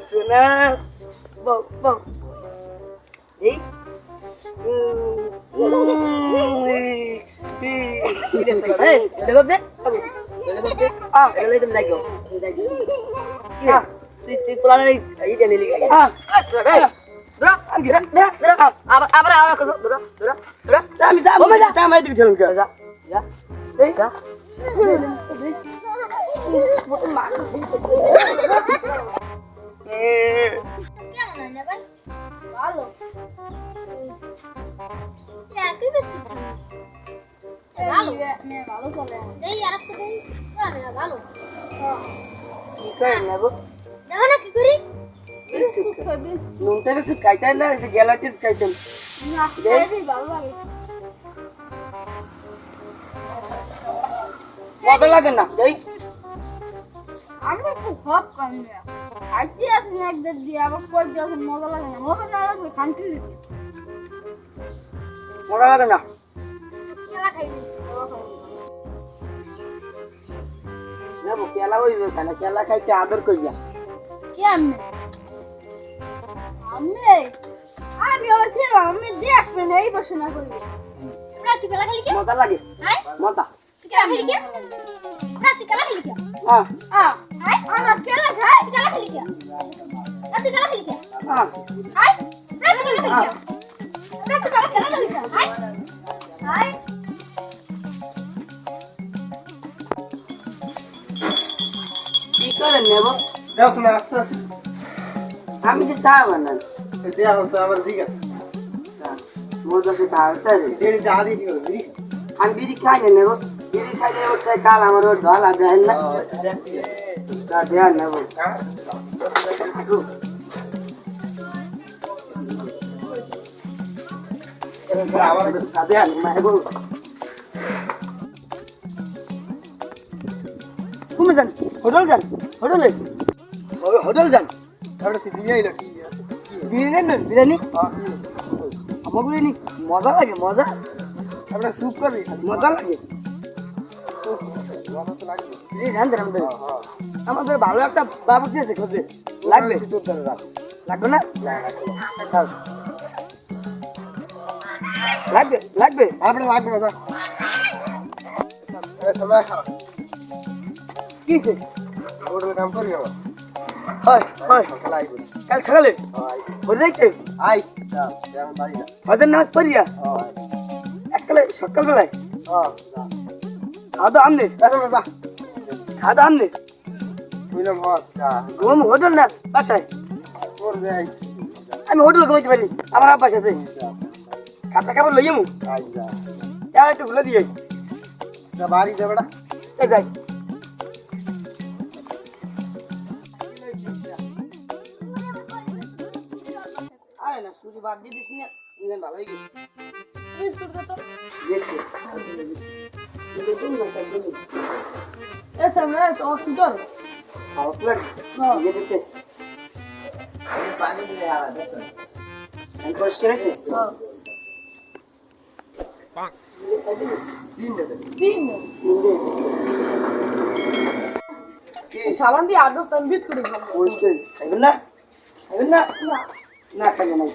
সোনা এই ভালো একই বিস্কুট ভালো ভালো চলে দেই আর একটা দেই না ভালো কি করে নেব দেখো না কি করি নুনটা বেশি খাইতে না এসে গ্যালাটির খাইছেন না দেই ভালো লাগে মজা লাগে না এই আমি তো সব কামি না আইতে আসি একবার দিয়ে আবার কই দিয়েছেন মজা লাগে না মজা না লাগলে খান্তি দিতে মজা লাগে না খেলা খাইবি নেবো কেলা ওই খানা কেলা খাইতে আদর করিয়া কেমনে আমি অবশ্যই আমি দেখবেন এই বসে না করবি তুই খেলা খেলি কে মজা লাগে হ্যাঁ মজা তুই খেলা খেলি কে তুই খেলা খেলি কে হ্যাঁ হাই আমার খেলা খাই তুই খেলা খেলি কে তুই খেলা খেলি কে হ্যাঁ হাই তুই খেলা খেলি কে তুই খেলা খেলি কে হাই হাই কি করে নেবো দেখ তোমার আস্তে আস্তে আমি যে চা বানাই দেয়া হতো আবার ঠিক আছে মজা সে খাওয়াতে দেরি চা দিয়ে কি করবো বিড়ি আমি বিড়ি খাই না নেবো বিড়ি খাইলে ওটা কাল আমার ওর ঢলা দেয় না তা দেয়া নেবো আবার দেয়া নেবো তুমি যান হোটেল যান হোটেলে হোটেল যান তারপরে তুই দিয়ে এলো কি বিরিয়ানি নেন বিরিয়ানি আমার বিরিয়ানি মজা লাগে মজা তারপরে স্যুপ করবি মজা লাগে মজা তো লাগবে জানতেন আমাদের ভালো একটা বাবুর্চি আছে খোঁজে লাগবে তোর দ্বারা রাখ লাগবে না লাগবে লাগবে তারপরে লাগবে না সময় কি হয়েছে হোটেলে কাম করি আবার হয় হয় সকালে আইব কাল সকালে ভোর রাইতে আই যেমন বাড়ি না হজর নামাজ পড়িয়া এককালে সকালবেলায় খাওয়া দাওয়া আমনে খাওয়া দাওয়া আমনে বুঝলাম হওয়া ঘুম হোটেল না বাসায় তোর যাই আমি হোটেল ঘুমাইতে পারি আমার আব্বাস আছে খাতা খাবার লইয়ে মু আই যা একটু ঘুরে দিয়ে বাড়ি যাবে না এই যাই আরে না সুজি বাদ দিয়ে দিস না ইংল্যান্ড ভালো হয়ে গেছে বিস্কুট কত দেখছি এসএমএস ও কি কর খাওয়া প্লাস ইয়ে দিতেস পানি দিয়ে আলা দেখছেন আমি পরিষ্কার হয়েছে সাবান দিয়ে আদস্তান বিস্কুট খাবো পরিষ্কার খাইবেন না খাইবেন না না খাইবেন না